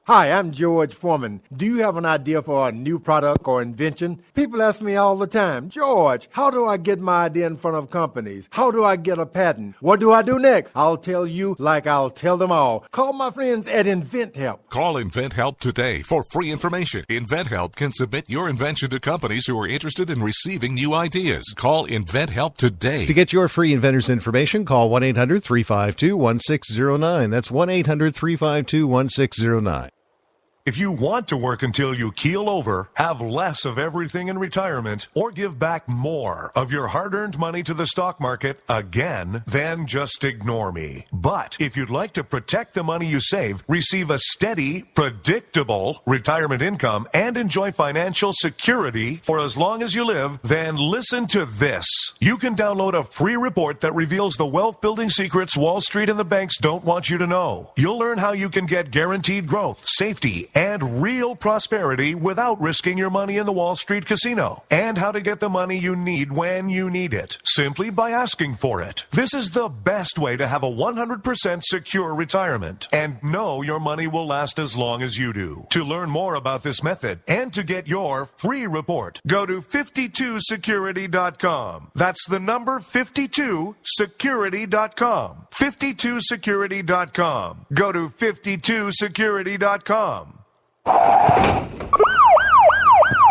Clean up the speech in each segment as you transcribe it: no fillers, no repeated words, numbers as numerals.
Hi, I'm George Foreman. Do you have an idea for a new product or invention? People ask me all the time, George, how do I get my idea in front of companies? How do I get a patent? What do I do next? I'll tell you like I'll tell them all. Call my friends at InventHelp. Call InventHelp today for free information. InventHelp can submit your invention to companies who are interested in receiving new ideas. Call InventHelp today. To get your free inventor's information, call 1-800-352-1609. That's 1-800-352-1609. If you want to work until you keel over, have less of everything in retirement, or give back more of your hard-earned money to the stock market again, then just ignore me. But if you'd like to protect the money you save, receive a steady, predictable retirement income, and enjoy financial security for as long as you live, then listen to this. You can download a free report that reveals the wealth-building secrets Wall Street and the banks don't want you to know. You'll learn how you can get guaranteed growth, safety, and real prosperity without risking your money in the Wall Street casino, and how to get the money you need when you need it, simply by asking for it. This is the best way to have a 100% secure retirement, and know your money will last as long as you do. To learn more about this method, and to get your free report, go to 52security.com. That's the number 52security.com. 52security.com. Go to 52security.com.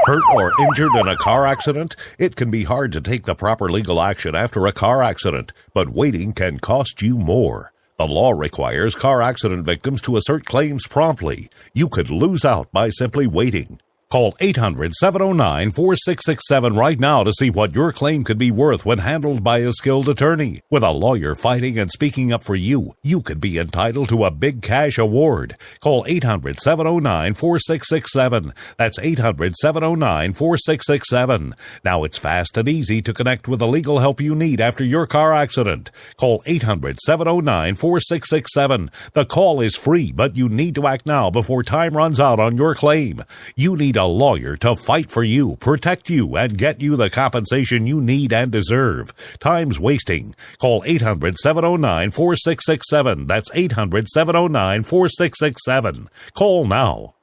Hurt or injured in a car accident? It can be hard to take the proper legal action after a car accident, but waiting can cost you more. The law requires car accident victims to assert claims promptly. You could lose out by simply waiting. Call 800-709-4667 right now to see what your claim could be worth when handled by a skilled attorney. With a lawyer fighting and speaking up for you, you could be entitled to a big cash award. Call 800-709-4667. That's 800-709-4667. Now it's fast and easy to connect with the legal help you need after your car accident. Call 800-709-4667. The call is free, but you need to act now before time runs out on your claim. You need a lawyer to fight for you, protect you, and get you the compensation you need and deserve. Time's wasting. Call 800-709-4667. That's 800-709-4667. Call now.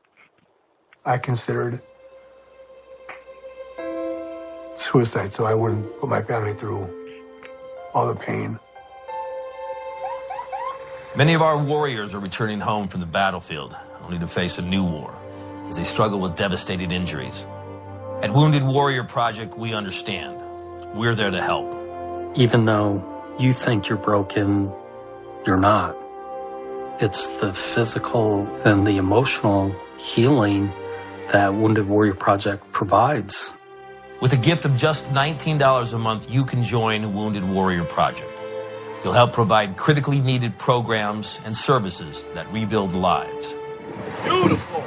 I considered suicide so I wouldn't put my family through all the pain. Many of our warriors are returning home from the battlefield, only to face a new war as they struggle with devastating injuries. At Wounded Warrior Project, we understand. We're there to help. Even though you think you're broken, you're not. It's the physical and the emotional healing that Wounded Warrior Project provides. With a gift of just $19 a month, you can join Wounded Warrior Project. You'll help provide critically needed programs and services that rebuild lives. Beautiful.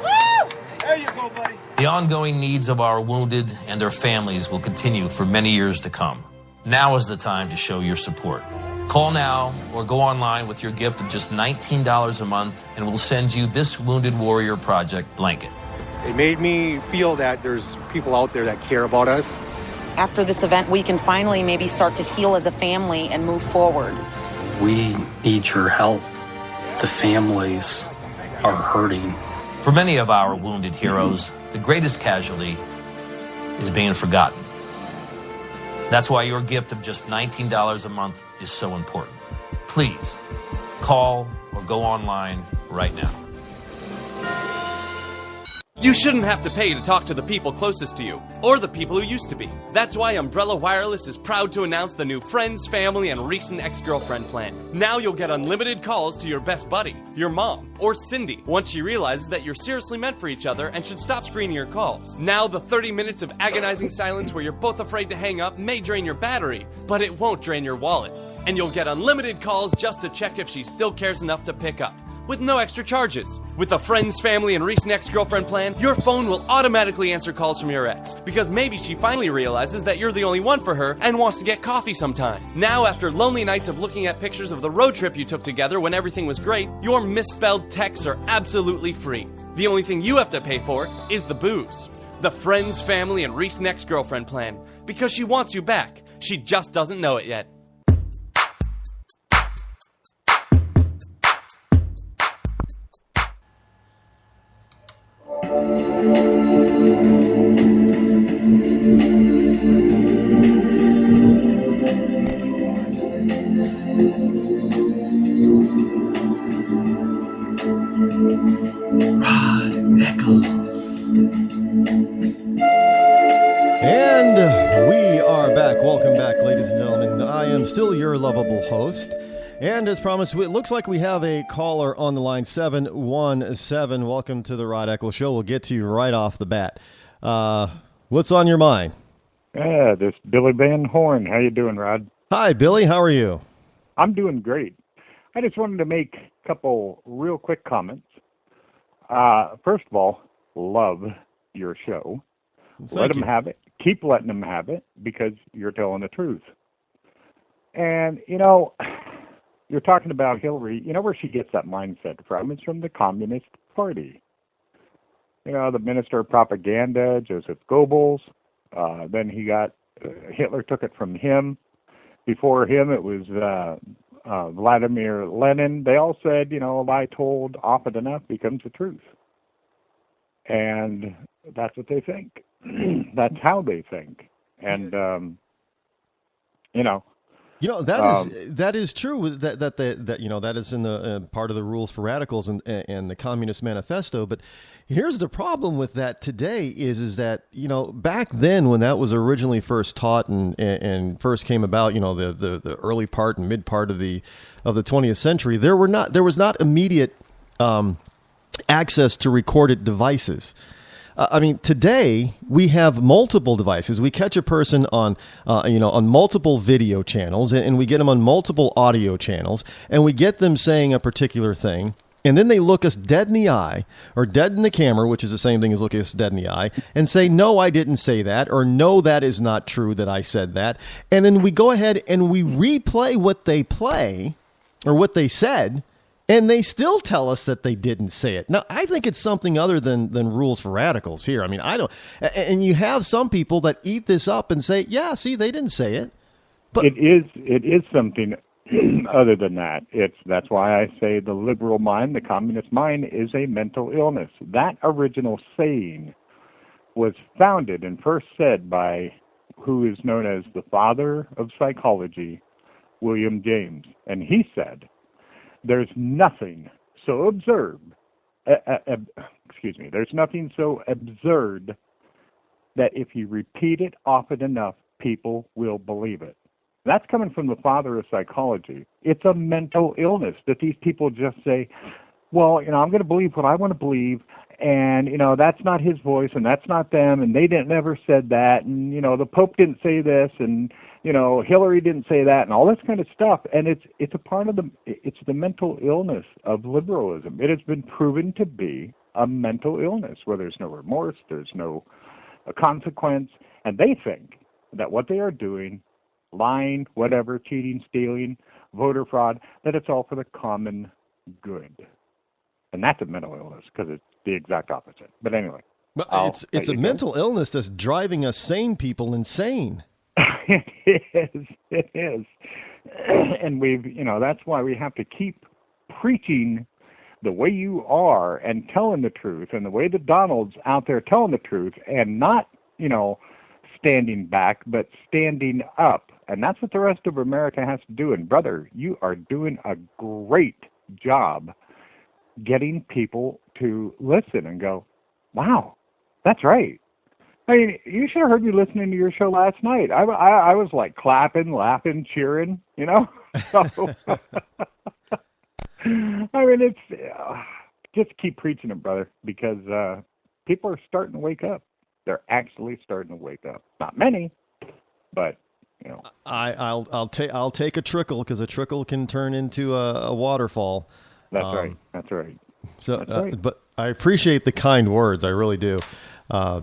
There you go, buddy. The ongoing needs of our wounded and their families will continue for many years to come. Now is the time to show your support. Call now or go online with your gift of just $19 a month, and we'll send you this Wounded Warrior Project blanket. It made me feel that there's people out there that care about us. After this event, we can finally maybe start to heal as a family and move forward. We need your help. The families are hurting. For many of our wounded heroes, the greatest casualty is being forgotten. That's why your gift of just $19 a month is so important. Please call or go online right now. You shouldn't have to pay to talk to the people closest to you, or the people who used to be. That's why Umbrella Wireless is proud to announce the new Friends, Family, and Recent Ex-Girlfriend plan. Now you'll get unlimited calls to your best buddy, your mom, or Cindy, once she realizes that you're seriously meant for each other and should stop screening your calls. Now the 30 minutes of agonizing silence where you're both afraid to hang up may drain your battery, but it won't drain your wallet. And you'll get unlimited calls just to check if she still cares enough to pick up, with no extra charges. With the Friends, Family, and Recent Ex-Girlfriend plan, your phone will automatically answer calls from your ex, because maybe she finally realizes that you're the only one for her and wants to get coffee sometime. Now, after lonely nights of looking at pictures of the road trip you took together when everything was great, your misspelled texts are absolutely free. The only thing you have to pay for is the booze. The Friends, Family, and Recent Ex-Girlfriend plan, because she wants you back. She just doesn't know it yet. Rod Eccles. And we are back. Welcome back, ladies and gentlemen. I am still your lovable host. And as promised, it looks like we have a caller on the line, 717. Welcome to the Rod Eccles Show. We'll get to you right off the bat. What's on your mind? This is Billy Van Horn. How you doing, Rod? Hi, Billy. How are you? I'm doing great. I just wanted to make a couple real quick comments. First of all, love your show. Let them have it. Keep letting them have it because you're telling the truth. And, you're talking about Hillary. You know where she gets that mindset from? It's from the Communist Party. The Minister of Propaganda, Joseph Goebbels. Then he got, Hitler took it from him. Before him, it was Vladimir Lenin. They all said, a lie told often enough becomes the truth. And that's what they think. That's how they think. And, that is true. That is in the part of the rules for radicals and the Communist Manifesto. But here's the problem with that today is that back then when that was originally first taught and first came about, the early part and mid part of the 20th century, there was not immediate access to recorded devices. Today we have multiple devices. We catch a person on multiple video channels, and we get them on multiple audio channels, and we get them saying a particular thing, and then they look us dead in the eye, or dead in the camera, which is the same thing as looking us dead in the eye, and say, no, I didn't say that, or no, that is not true that I said that. And then we go ahead and we replay what they play, or what they said, and they still tell us that they didn't say it. Now, I think it's something other than rules for radicals here. I don't. And you have some people that eat this up and say, yeah, see, they didn't say it. But it is something other than that. That's why I say the liberal mind, the communist mind, is a mental illness. That original saying was founded and first said by who is known as the father of psychology, William James. And he said, there's nothing so absurd, there's nothing so absurd that if you repeat it often enough, people will believe it. That's coming from the father of psychology. It's a mental illness that these people just say, well, I'm going to believe what I want to believe, and, that's not his voice, and that's not them, and they never said that, and, the Pope didn't say this, and, Hillary didn't say that, and all this kind of stuff. And it's a part of it's the mental illness of liberalism. It has been proven to be a mental illness where there's no remorse, there's no consequence, and they think that what they are doing, lying, whatever, cheating, stealing, voter fraud, that it's all for the common good. And that's a mental illness because it's the exact opposite. But anyway. But it's a mental illness that's driving us sane people insane. It is. And that's why we have to keep preaching the way you are and telling the truth, and the way the Donald's out there telling the truth, and not, standing back, but standing up. And that's what the rest of America has to do. And brother, you are doing a great job getting people to listen and go, wow, that's right. You should have heard me listening to your show last night. I was like clapping, laughing, cheering, So, it's just keep preaching it, brother, because people are starting to wake up. They're actually starting to wake up. Not many, but I'll take a trickle, because a trickle can turn into a waterfall. That's right. That's right. So, That's right. But I appreciate the kind words. I really do. I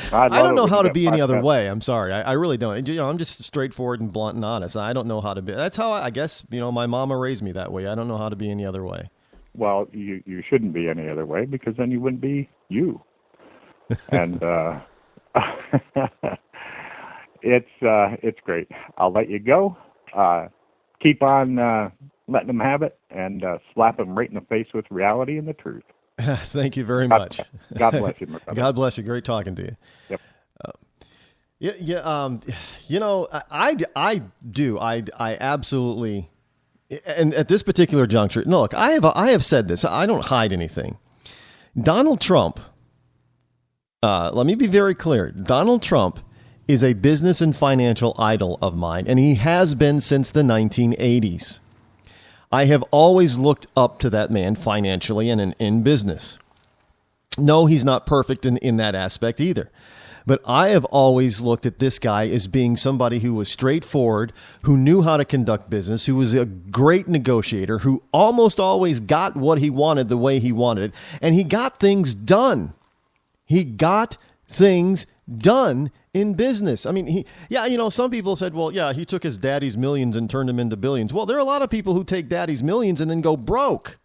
don't know how to be any other way. I'm sorry. I really don't. I'm just straightforward and blunt and honest. I don't know how to be. That's how I guess, my mama raised me that way. I don't know how to be any other way. Well, you shouldn't be any other way, because then you wouldn't be you. And it's great. I'll let you go. Keep on letting them have it, and slap them right in the face with reality and the truth. Thank you very much. God bless you, my brother. God bless you. Great talking to you. Yep. I absolutely And at this particular juncture, no, look, I have said this. I don't hide anything. Donald Trump, let me be very clear. Donald Trump is a business and financial idol of mine, and he has been since the 1980s. I have always looked up to that man financially and in business. No, he's not perfect in that aspect either. But I have always looked at this guy as being somebody who was straightforward, who knew how to conduct business, who was a great negotiator, who almost always got what he wanted the way he wanted it, and he got things done. He got things done in business. I mean, some people said, well, yeah, he took his daddy's millions and turned them into billions. Well, there are a lot of people who take daddy's millions and then go broke.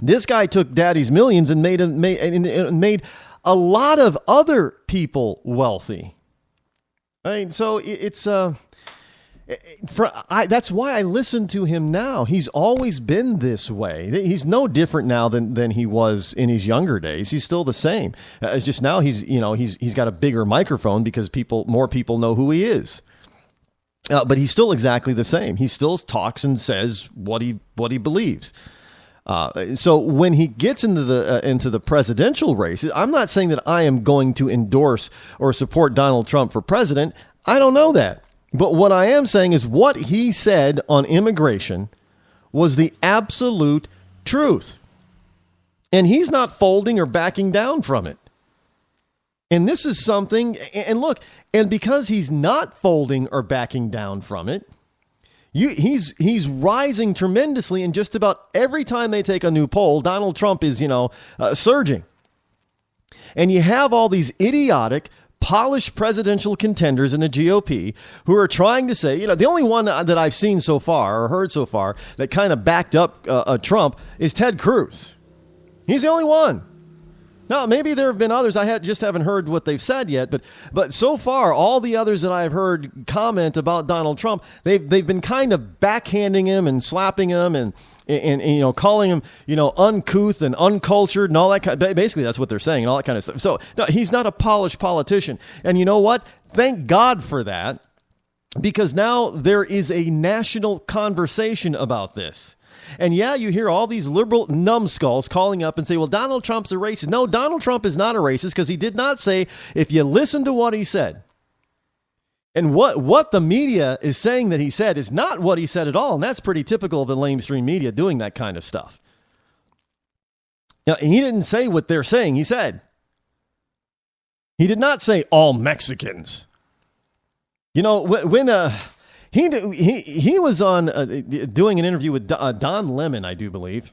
This guy took daddy's millions and made a lot of other people wealthy. I mean, so that's why I listen to him now. He's always been this way. He's no different now than he was in his younger days. He's still the same. It's just now he's got a bigger microphone because more people know who he is. But he's still exactly the same. He still talks and says what he believes. So when he gets into the presidential race, I'm not saying that I am going to endorse or support Donald Trump for president. I don't know that. But what I am saying is what he said on immigration was the absolute truth. And he's not folding or backing down from it. And this is something, and look, and because he's not folding or backing down from it, he's rising tremendously, and just about every time they take a new poll, Donald Trump is, surging. And you have all these idiotic, polished presidential contenders in the GOP who are trying to say, the only one that I've seen so far or heard so far that kind of backed up Trump is Ted Cruz. He's the only one. Now, maybe there have been others. I just haven't heard what they've said yet. But so far, all the others that I've heard comment about Donald Trump, they've been kind of backhanding him and slapping him and calling him uncouth and uncultured and all that. Basically, that's what they're saying and all that kind of stuff. So no, he's not a polished politician. And you know what? Thank God for that, because now there is a national conversation about this. And yeah, you hear all these liberal numbskulls calling up and say, well, Donald Trump's a racist. No, Donald Trump is not a racist, because he did not say, if you listen to what he said. And what the media is saying that he said is not what he said at all. And that's pretty typical of the lamestream media doing that kind of stuff. Now, he didn't say what they're saying he said. He did not say all Mexicans. When he was on doing an interview with Don Lemon, I do believe.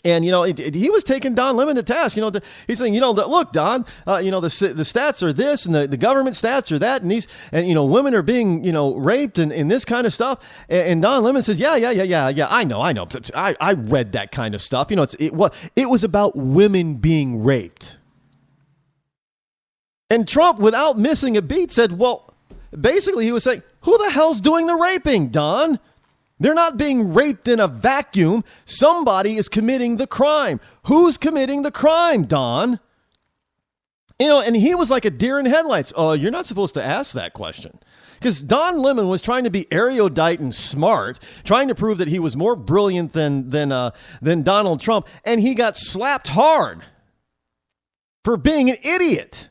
And, he was taking Don Lemon to task. He's saying, look, Don, the stats are this and the government stats are that. And women are being, raped and this kind of stuff. And Don Lemon says, yeah. I know. I read that kind of stuff. It was about women being raped. And Trump, without missing a beat, said, well, basically, he was saying, who the hell's doing the raping, Don? They're not being raped in a vacuum. Somebody is committing the crime. Who's committing the crime, Don? And he was like a deer in headlights. Oh, you're not supposed to ask that question. Because Don Lemon was trying to be erudite and smart, trying to prove that he was more brilliant than Donald Trump, and he got slapped hard for being an idiot.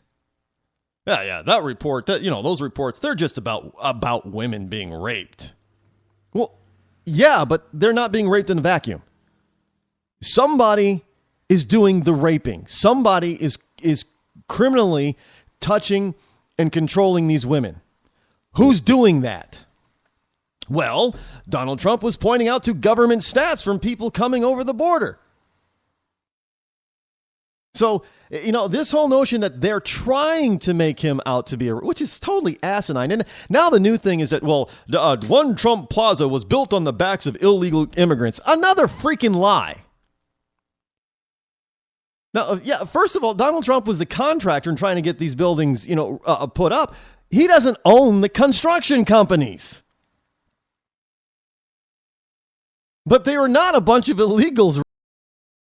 Yeah, that report, those reports, they're just about women being raped. Well, yeah, but they're not being raped in a vacuum. Somebody is doing the raping. Somebody is criminally touching and controlling these women. Who's doing that? Well, Donald Trump was pointing out to government stats from people coming over the border. So, this whole notion that they're trying to make him out to be which is totally asinine. And now the new thing is that, one Trump Plaza was built on the backs of illegal immigrants. Another freaking lie. Now, first of all, Donald Trump was the contractor in trying to get these buildings, put up. He doesn't own the construction companies. But they were not a bunch of illegals